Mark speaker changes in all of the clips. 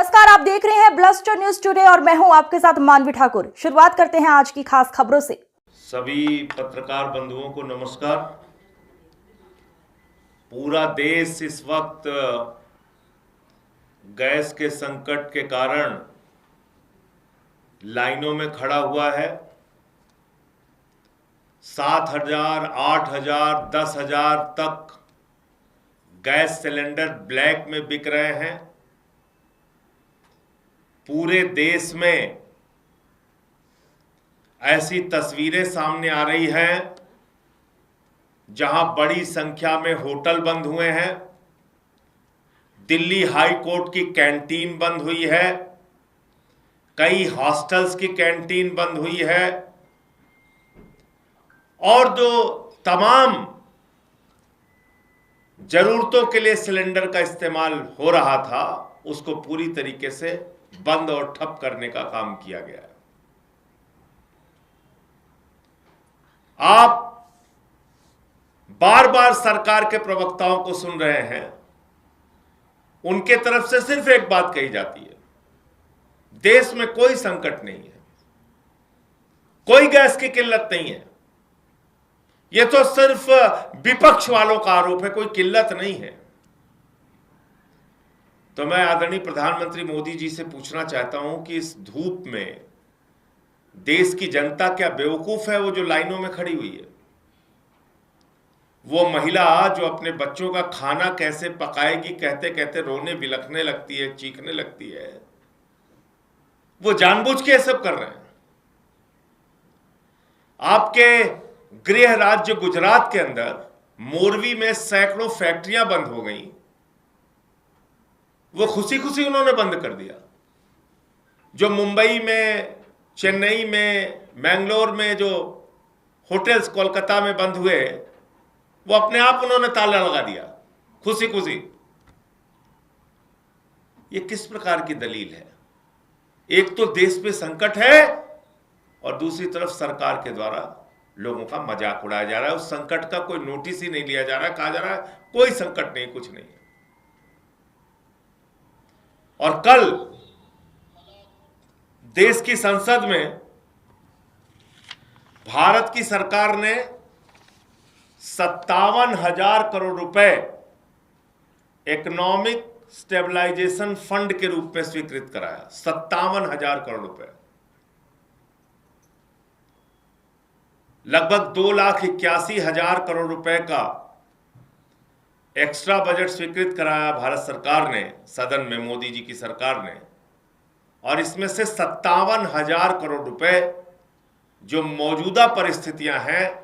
Speaker 1: नमस्कार, आप देख रहे हैं ब्लस्टर न्यूज टुडे और मैं हूं आपके साथ मानवी ठाकुर। शुरुआत करते हैं आज की खास खबरों से।
Speaker 2: सभी पत्रकार बंधुओं को नमस्कार। पूरा देश इस वक्त गैस के संकट के कारण लाइनों में खड़ा हुआ है। 7,000, 8,000, 10,000 तक गैस सिलेंडर ब्लैक में बिक रहे हैं। पूरे देश में ऐसी तस्वीरें सामने आ रही हैं जहां बड़ी संख्या में होटल बंद हुए हैं। दिल्ली हाई कोर्ट की कैंटीन बंद हुई है, कई हॉस्टल्स की कैंटीन बंद हुई है और जो तमाम जरूरतों के लिए सिलेंडर का इस्तेमाल हो रहा था उसको पूरी तरीके से बंद और ठप करने का काम किया गया है। आप बार बार सरकार के प्रवक्ताओं को सुन रहे हैं, उनके तरफ से सिर्फ एक बात कही जाती है, देश में कोई संकट नहीं है, कोई गैस की किल्लत नहीं है। यह तो सिर्फ विपक्ष वालों का आरोप है, कोई किल्लत नहीं है। तो मैं आदरणीय प्रधानमंत्री मोदी जी से पूछना चाहता हूं कि इस धूप में देश की जनता क्या बेवकूफ है वो जो लाइनों में खड़ी हुई है? वो महिला जो अपने बच्चों का खाना कैसे पकाएगी कहते कहते रोने बिलखने लगती है, चीखने लगती है, वो जानबूझ के सब कर रहे हैं। आपके गृह राज्य गुजरात के अंदर मोरवी में सैकड़ों फैक्ट्रियां बंद हो गई, वो खुशी खुशी उन्होंने बंद कर दिया। जो मुंबई में, चेन्नई में, मैंगलोर में जो होटल्स कोलकाता में बंद हुए वो अपने आप उन्होंने ताला लगा दिया खुशी खुशी। ये किस प्रकार की दलील है? एक तो देश पे संकट है और दूसरी तरफ सरकार के द्वारा लोगों का मजाक उड़ाया जा रहा है। उस संकट का कोई नोटिस ही नहीं लिया जा रहा है, कहा जा रहा है कोई संकट नहीं, कुछ नहीं है। और कल देश की संसद में भारत की सरकार ने 57,000 करोड़ रुपए इकोनॉमिक स्टेबलाइजेशन फंड के रूप में स्वीकृत कराया। 57,000 करोड़ रुपए, लगभग 2,81,000 करोड़ रुपए का एक्स्ट्रा बजट स्वीकृत कराया भारत सरकार ने, सदन में मोदी जी की सरकार ने। और इसमें से 57,000 करोड़ रुपए जो मौजूदा परिस्थितियां हैं,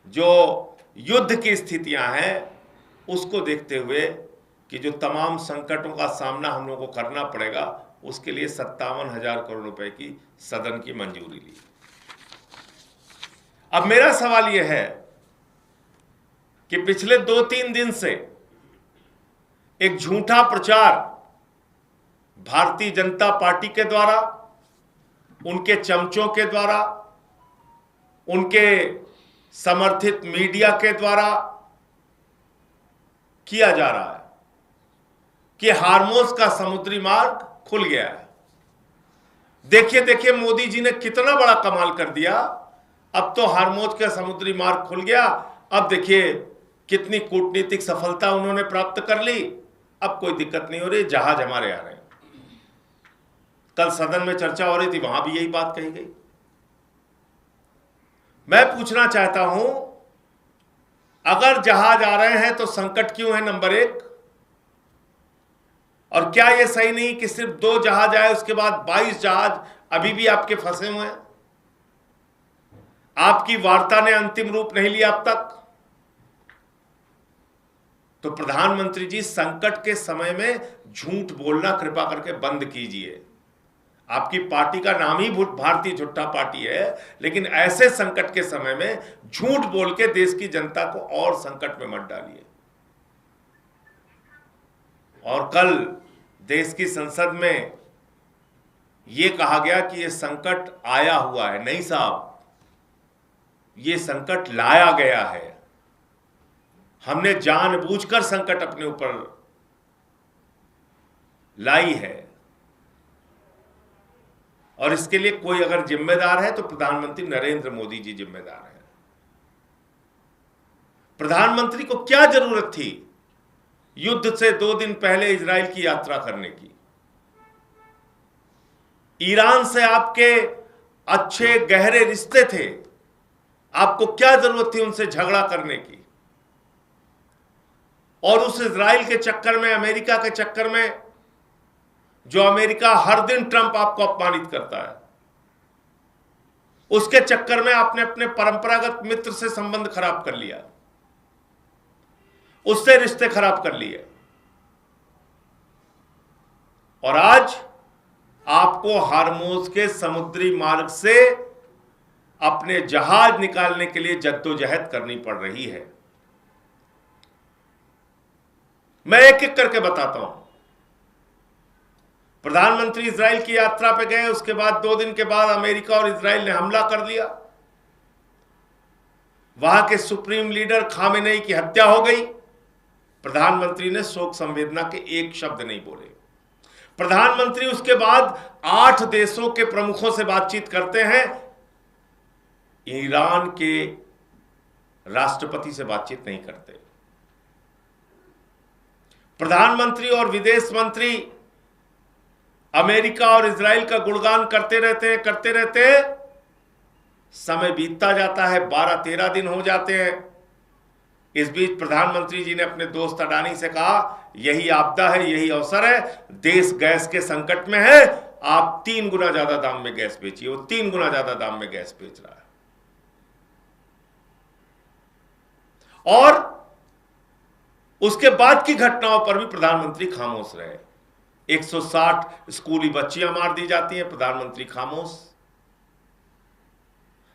Speaker 2: जो युद्ध की स्थितियां हैं, उसको देखते हुए कि जो तमाम संकटों का सामना हम लोगों को करना पड़ेगा, उसके लिए 57,000 करोड़ रुपए की सदन की मंजूरी ली। अब मेरा सवाल यह है कि पिछले 2-3 दिन से एक झूठा प्रचार भारतीय जनता पार्टी के द्वारा, उनके चमचों के द्वारा, उनके समर्थित मीडिया के द्वारा किया जा रहा है कि हार्मोज का समुद्री मार्ग खुल गया है। देखिए देखिए मोदी जी ने कितना बड़ा कमाल कर दिया, अब तो हार्मोज का समुद्री मार्ग खुल गया। अब देखिए कितनी कूटनीतिक सफलता उन्होंने प्राप्त कर ली, अब कोई दिक्कत नहीं हो रही, जहाज हमारे आ रहे हैं। कल सदन में चर्चा हो रही थी, वहां भी यही बात कही गई। मैं पूछना चाहता हूं, अगर जहाज आ रहे हैं तो संकट क्यों है? नंबर 1। और क्या यह सही नहीं कि सिर्फ 2 जहाज आए, उसके बाद 22 जहाज अभी भी आपके फंसे हुए हैं? आपकी वार्ता ने अंतिम रूप नहीं लिया अब तक। तो प्रधानमंत्री जी, संकट के समय में झूठ बोलना कृपा करके बंद कीजिए। आपकी पार्टी का नाम ही भारतीय झूठा पार्टी है, लेकिन ऐसे संकट के समय में झूठ बोल के देश की जनता को और संकट में मत डालिए। और कल देश की संसद में यह कहा गया कि यह संकट आया हुआ है। नहीं साहब, यह संकट लाया गया है। हमने जानबूझकर संकट अपने ऊपर लाई है। और इसके लिए कोई अगर जिम्मेदार है तो प्रधानमंत्री नरेंद्र मोदी जी जिम्मेदार हैं। प्रधानमंत्री को क्या जरूरत थी युद्ध से 2 दिन पहले इजराइल की यात्रा करने की? ईरान से आपके अच्छे गहरे रिश्ते थे, आपको क्या जरूरत थी उनसे झगड़ा करने की? और उस इजराइल के चक्कर में, अमेरिका के चक्कर में, जो अमेरिका हर दिन ट्रंप आपको अपमानित करता है, उसके चक्कर में आपने अपने परंपरागत मित्र से संबंध खराब कर लिया, उससे रिश्ते खराब कर लिए, और आज आपको हार्मोज के समुद्री मार्ग से अपने जहाज निकालने के लिए जद्दोजहद करनी पड़ रही है। मैं एक एक करके बताता हूं। प्रधानमंत्री इजराइल की यात्रा पे गए, उसके बाद 2 दिन के बाद अमेरिका और इजराइल ने हमला कर दिया। वहां के सुप्रीम लीडर खामेनेई की हत्या हो गई। प्रधानमंत्री ने शोक संवेदना के एक शब्द नहीं बोले। प्रधानमंत्री उसके बाद 8 देशों के प्रमुखों से बातचीत करते हैं, ईरान के राष्ट्रपति से बातचीत नहीं करते। प्रधानमंत्री और विदेश मंत्री अमेरिका और इजराइल का गुणगान करते रहते हैं। समय बीतता जाता है, 12-13 दिन हो जाते हैं। इस बीच प्रधानमंत्री जी ने अपने दोस्त अडानी से कहा, यही आपदा है, यही अवसर है, देश गैस के संकट में है, आप 3 गुना ज्यादा दाम में गैस बेचिए। वो 3 गुना ज्यादा दाम में गैस बेच रहा है। और उसके बाद की घटनाओं पर भी प्रधानमंत्री खामोश रहे। 160 स्कूली बच्चियां मार दी जाती हैं, प्रधानमंत्री खामोश।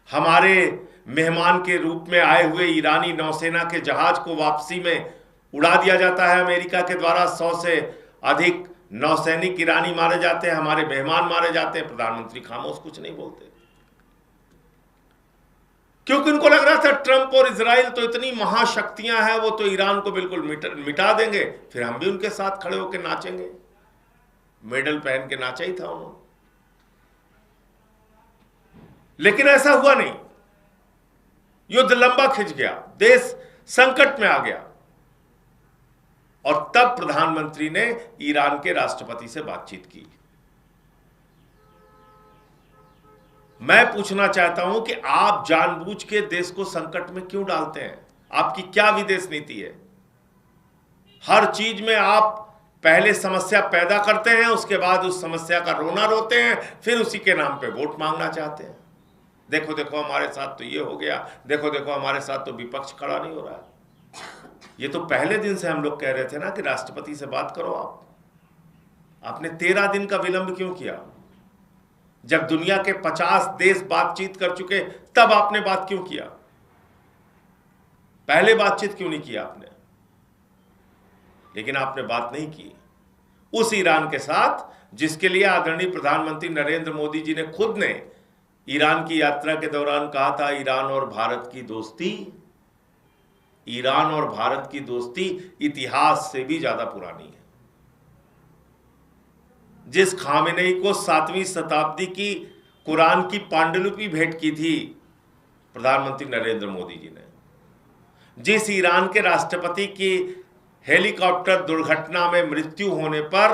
Speaker 2: हमारे मेहमान के रूप में आए हुए ईरानी नौसेना के जहाज को वापसी में उड़ा दिया जाता है अमेरिका के द्वारा। 100 से अधिक नौसैनिक ईरानी मारे जाते हैं, हमारे मेहमान मारे जाते हैं, प्रधानमंत्री खामोश, कुछ नहीं बोलते। क्योंकि उनको लग रहा था ट्रंप और इजराइल तो इतनी महाशक्तियां हैं, वो तो ईरान को बिल्कुल मिटा देंगे, फिर हम भी उनके साथ खड़े होकर नाचेंगे। मेडल पहन के नाचा ही था उन्होंने। लेकिन ऐसा हुआ नहीं। युद्ध लंबा खिंच गया, देश संकट में आ गया, और तब प्रधानमंत्री ने ईरान के राष्ट्रपति से बातचीत की। मैं पूछना चाहता हूं कि आप जानबूझ के देश को संकट में क्यों डालते हैं? आपकी क्या विदेश नीति है? हर चीज में आप पहले समस्या पैदा करते हैं, उसके बाद उस समस्या का रोना रोते हैं, फिर उसी के नाम पे वोट मांगना चाहते हैं। देखो देखो हमारे साथ तो ये हो गया, देखो देखो हमारे साथ तो विपक्ष खड़ा नहीं हो रहा है। ये तो पहले दिन से हम लोग कह रहे थे ना कि राष्ट्रपति से बात करो। आपने 13 दिन का विलंब क्यों किया? जब दुनिया के 50 देश बातचीत कर चुके, तब आपने बात क्यों किया? पहले बातचीत क्यों नहीं किया आपने? लेकिन आपने बात नहीं की उस ईरान के साथ जिसके लिए आदरणीय प्रधानमंत्री नरेंद्र मोदी जी ने खुद ने ईरान की यात्रा के दौरान कहा था, ईरान और भारत की दोस्ती इतिहास से भी ज्यादा पुरानी है। जिस खामेनेई को 7वीं शताब्दी की कुरान की पांडुलिपि भेंट की थी प्रधानमंत्री नरेंद्र मोदी जी ने, जिस ईरान के राष्ट्रपति की हेलीकॉप्टर दुर्घटना में मृत्यु होने पर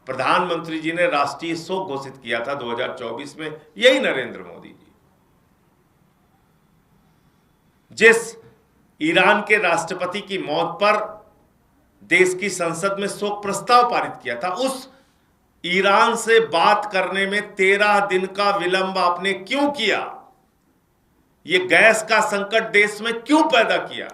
Speaker 2: प्रधानमंत्री जी ने राष्ट्रीय शोक घोषित किया था 2024 में, यही नरेंद्र मोदी जी। जिस ईरान के राष्ट्रपति की मौत पर देश की संसद में शोक प्रस्ताव पारित किया था, उस ईरान से बात करने में 13 दिन का विलंब आपने क्यों किया? ये गैस का संकट देश में क्यों पैदा किया?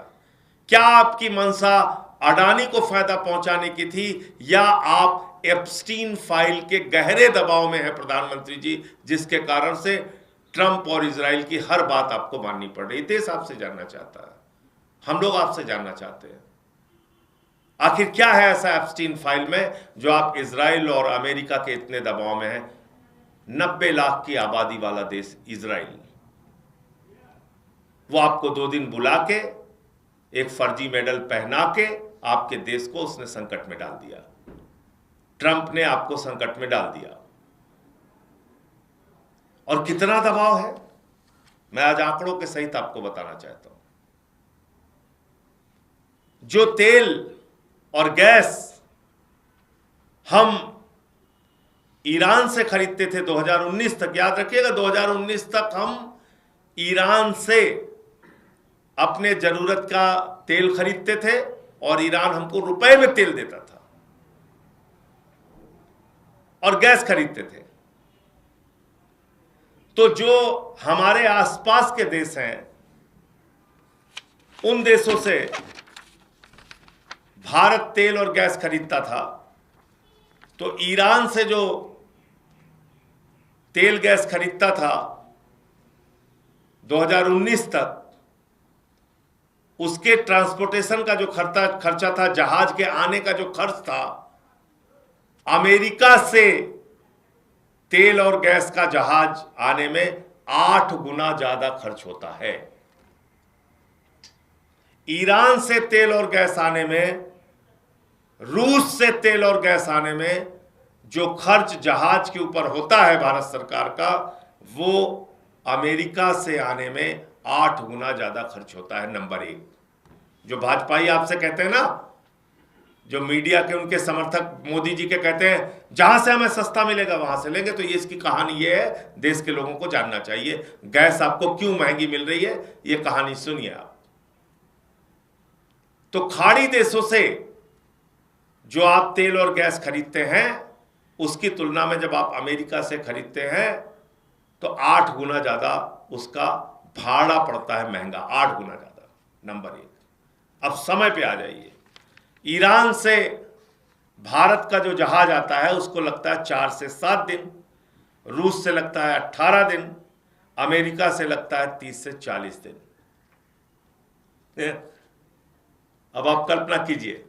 Speaker 2: क्या आपकी मंशा अडानी को फायदा पहुंचाने की थी, या आप एप्स्टीन फाइल के गहरे दबाव में है प्रधानमंत्री जी, जिसके कारण से ट्रंप और इजराइल की हर बात आपको माननी पड़ रही? देश आपसे जानना चाहता है, हम लोग आपसे जानना चाहते हैं, आखिर क्या है ऐसा एप्स्टीन फाइल में जो आप इजराइल और अमेरिका के इतने दबाव में हैं? 90 लाख की आबादी वाला देश इजराइल, वो आपको 2 दिन बुला के एक फर्जी मेडल पहना के आपके देश को उसने संकट में डाल दिया। ट्रंप ने आपको संकट में डाल दिया। और कितना दबाव है, मैं आज आंकड़ों के सहित आपको बताना चाहता हूं। जो तेल और गैस हम ईरान से खरीदते थे 2019 तक, याद रखिएगा 2019 तक हम ईरान से अपने जरूरत का तेल खरीदते थे और ईरान हमको रुपए में तेल देता था और गैस खरीदते थे। तो जो हमारे आसपास के देश हैं, उन देशों से भारत तेल और गैस खरीदता था, तो ईरान से जो तेल गैस खरीदता था 2019 तक, उसके ट्रांसपोर्टेशन का जो खर्चा था, जहाज के आने का जो खर्च था, अमेरिका से तेल और गैस का जहाज आने में 8 गुना ज्यादा खर्च होता है। ईरान से तेल और गैस आने में, रूस से तेल और गैस आने में जो खर्च जहाज के ऊपर होता है भारत सरकार का, वो अमेरिका से आने में 8 गुना ज्यादा खर्च होता है। नंबर 1, जो भाजपाई आपसे कहते हैं ना, जो मीडिया के उनके समर्थक मोदी जी के कहते हैं जहां से हमें सस्ता मिलेगा वहां से लेंगे, तो ये इसकी कहानी ये है, देश के लोगों को जानना चाहिए गैस आपको क्यों महंगी मिल रही है, ये कहानी सुनिए आप। तो खाड़ी देशों से जो आप तेल और गैस खरीदते हैं, उसकी तुलना में जब आप अमेरिका से खरीदते हैं तो 8 गुना ज्यादा उसका भाड़ा पड़ता है, महंगा 8 गुना ज्यादा। नंबर 1। अब समय पे आ जाइए। ईरान से भारत का जो जहाज आता है उसको लगता है 4 से 7 दिन, रूस से लगता है 18 दिन, अमेरिका से लगता है 30 से 40 दिन। अब आप कल्पना कीजिए,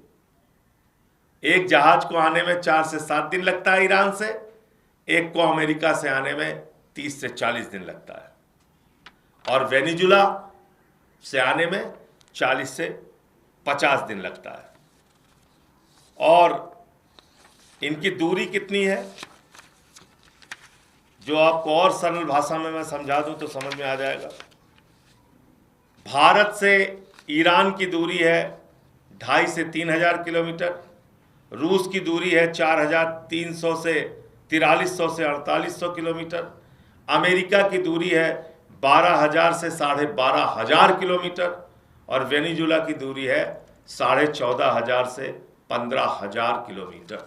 Speaker 2: एक जहाज को आने में 4 से 7 दिन लगता है ईरान से, एक को अमेरिका से आने में 30 से 40 दिन लगता है, और वेनेजुला से आने में 40 से 50 दिन लगता है। और इनकी दूरी कितनी है, जो आपको और सरल भाषा में मैं समझा दूं तो समझ में आ जाएगा। भारत से ईरान की दूरी है 2,500 से 3,000 किलोमीटर, रूस की दूरी है 4,300 से 4,300 से 4,800 किलोमीटर, अमेरिका की दूरी है 12,000 से 12,500 किलोमीटर, और वेनेजुला की दूरी है 14,500 से 15,000 किलोमीटर।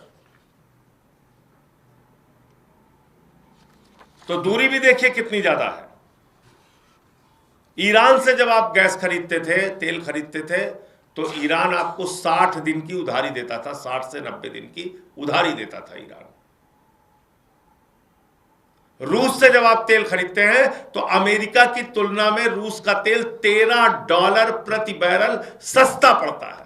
Speaker 2: तो दूरी भी देखिए कितनी ज्यादा है। ईरान से जब आप गैस खरीदते थे, तेल खरीदते थे, तो ईरान आपको 60 दिन की उधारी देता था, 60 से 90 दिन की उधारी देता था ईरान। रूस से जब आप तेल खरीदते हैं तो अमेरिका की तुलना में रूस का तेल $13 प्रति बैरल सस्ता पड़ता है।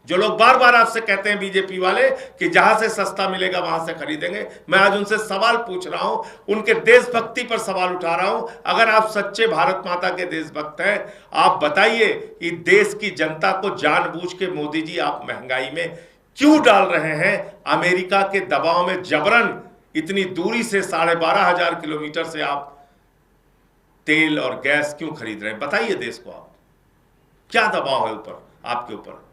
Speaker 2: जो लोग बार बार आपसे कहते हैं बीजेपी वाले कि जहां से सस्ता मिलेगा वहां से खरीदेंगे, मैं आज उनसे सवाल पूछ रहा हूं, उनके देशभक्ति पर सवाल उठा रहा हूं। अगर आप सच्चे भारत माता के देशभक्त हैं, आप बताइए कि देश की जनता को जानबूझ के मोदी जी आप महंगाई में क्यों डाल रहे हैं? अमेरिका के दबाव में जबरन इतनी दूरी से 12,500 किलोमीटर से आप तेल और गैस क्यों खरीद रहे हैं? बताइए देश को आप, क्या दबाव है ऊपर आपके ऊपर?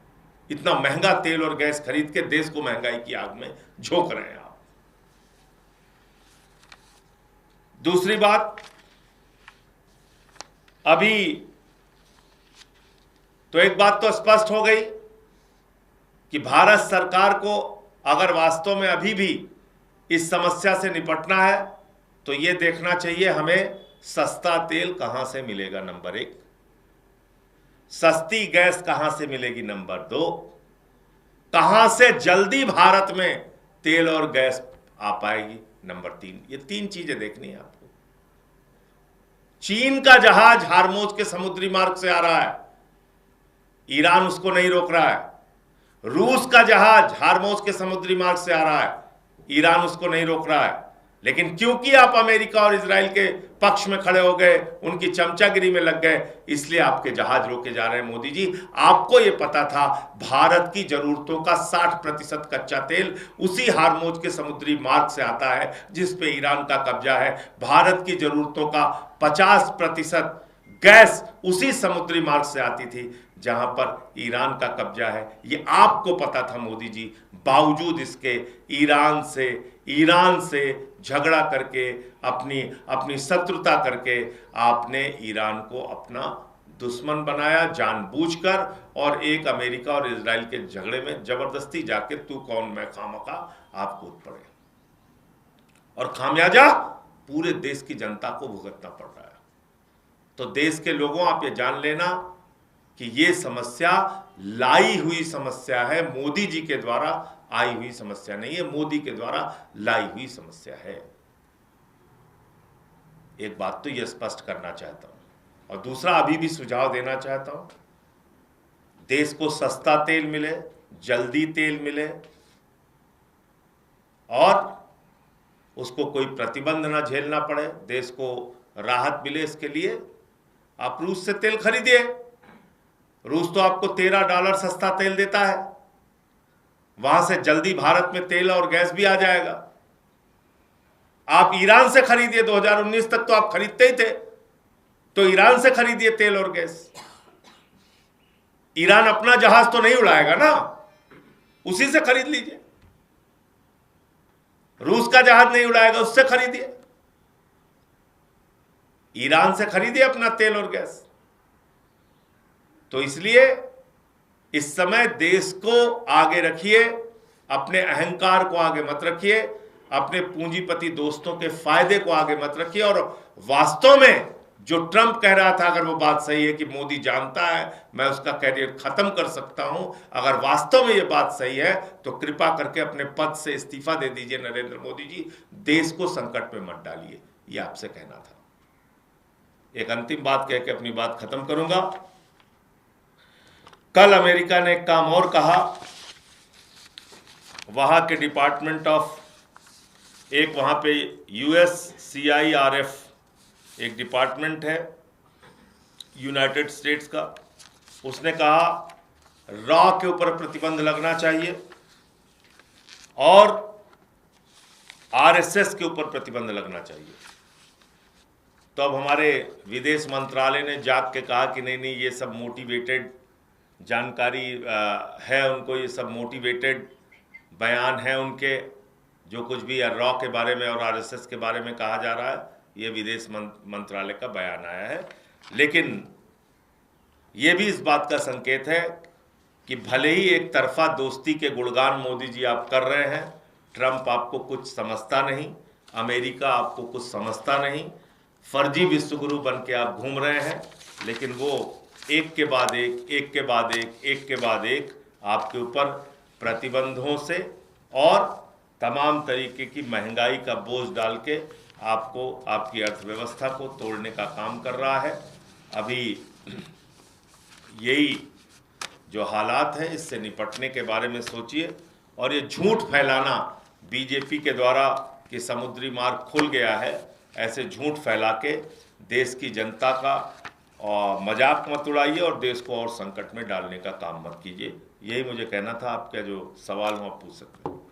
Speaker 2: इतना महंगा तेल और गैस खरीद के देश को महंगाई की आग में झोंक रहे हैं आप। दूसरी बात, अभी तो एक बात तो स्पष्ट हो गई कि भारत सरकार को अगर वास्तव में अभी भी इस समस्या से निपटना है तो यह देखना चाहिए हमें सस्ता तेल कहां से मिलेगा, नंबर 1। सस्ती गैस कहां से मिलेगी, नंबर 2। कहां से जल्दी भारत में तेल और गैस आ पाएगी, नंबर 3। ये 3 चीजें देखनी है आपको। चीन का जहाज हार्मोज के समुद्री मार्ग से आ रहा है, ईरान उसको नहीं रोक रहा है। रूस का जहाज हार्मोज के समुद्री मार्ग से आ रहा है, ईरान उसको नहीं रोक रहा है। लेकिन क्योंकि आप अमेरिका और इजराइल के पक्ष में खड़े हो गए, उनकी चमचागिरी में लग गए, इसलिए आपके जहाज रोके जा रहे हैं। मोदी जी, आपको यह पता था भारत की जरूरतों का 60% कच्चा तेल उसी हार्मोज के समुद्री मार्ग से आता है जिस पे ईरान का कब्जा है। भारत की जरूरतों का 50% गैस उसी समुद्री मार्ग से आती थी जहां पर ईरान का कब्जा है। ये आपको पता था मोदी जी, बावजूद इसके ईरान से झगड़ा करके, अपनी शत्रुता करके आपने ईरान को अपना दुश्मन बनाया जानबूझकर, और एक अमेरिका और इजराइल के झगड़े में जबरदस्ती जाके तू कौन मैं खामखा आप कूद पड़े, और खामियाजा पूरे देश की जनता को भुगतना पड़ रहा है। तो देश के लोगों, आप ये जान लेना कि ये समस्या लाई हुई समस्या है, मोदी जी के द्वारा आई हुई समस्या नहीं है, मोदी के द्वारा लाई हुई समस्या है। एक बात तो ये स्पष्ट करना चाहता हूं, और दूसरा अभी भी सुझाव देना चाहता हूं, देश को सस्ता तेल मिले, जल्दी तेल मिले, और उसको कोई प्रतिबंध ना झेलना पड़े, देश को राहत मिले, इसके लिए आप रूस से तेल खरीदिए। रूस तो आपको $13 सस्ता तेल देता है, वहां से जल्दी भारत में तेल और गैस भी आ जाएगा। आप ईरान से खरीदिए, 2019 तक तो आप खरीदते ही थे, तो ईरान से खरीदिए तेल और गैस। ईरान अपना जहाज तो नहीं उड़ाएगा ना, उसी से खरीद लीजिए। रूस का जहाज नहीं उड़ाएगा, उससे खरीदिए। ईरान से खरीदिए अपना तेल और गैस। तो इसलिए इस समय देश को आगे रखिए, अपने अहंकार को आगे मत रखिए, अपने पूंजीपति दोस्तों के फायदे को आगे मत रखिए। और वास्तव में जो ट्रंप कह रहा था, अगर वो बात सही है कि मोदी जानता है मैं उसका कैरियर खत्म कर सकता हूं, अगर वास्तव में ये बात सही है तो कृपा करके अपने पद से इस्तीफा दे दीजिए नरेंद्र मोदी जी, देश को संकट में मत डालिए। ये आपसे कहना था। एक अंतिम बात कह के अपनी बात खत्म करूंगा। कल अमेरिका ने एक काम और कहा, वहां के डिपार्टमेंट ऑफ, एक वहां पे USCIRF एक डिपार्टमेंट है यूनाइटेड स्टेट्स का, उसने कहा रॉ के ऊपर प्रतिबंध लगना चाहिए और RSS के ऊपर प्रतिबंध लगना चाहिए। तो अब हमारे विदेश मंत्रालय ने जाग के कहा कि नहीं, ये सब मोटिवेटेड जानकारी है, उनको ये सब मोटिवेटेड बयान है उनके, जो कुछ भी रॉ के बारे में और RSS के बारे में कहा जा रहा है, ये विदेश मंत्रालय का बयान आया है। लेकिन ये भी इस बात का संकेत है कि भले ही एक तरफा दोस्ती के गुणगान मोदी जी आप कर रहे हैं, ट्रंप आपको कुछ समझता नहीं, अमेरिका आपको कुछ समझता नहीं, फर्जी विश्वगुरु बन के आप घूम रहे हैं, लेकिन वो एक के बाद एक आपके ऊपर प्रतिबंधों से और तमाम तरीके की महंगाई का बोझ डाल के आपको, आपकी अर्थव्यवस्था को तोड़ने का काम कर रहा है। अभी यही जो हालात है, इससे निपटने के बारे में सोचिए। और ये झूठ फैलाना बीजेपी के द्वारा कि समुद्री मार्ग खुल गया है, ऐसे झूठ फैला के देश की जनता का और मजाक मत उड़ाइए और देश को और संकट में डालने का काम मत कीजिए। यही मुझे कहना था। आपका जो सवाल हो आप पूछ सकते हैं।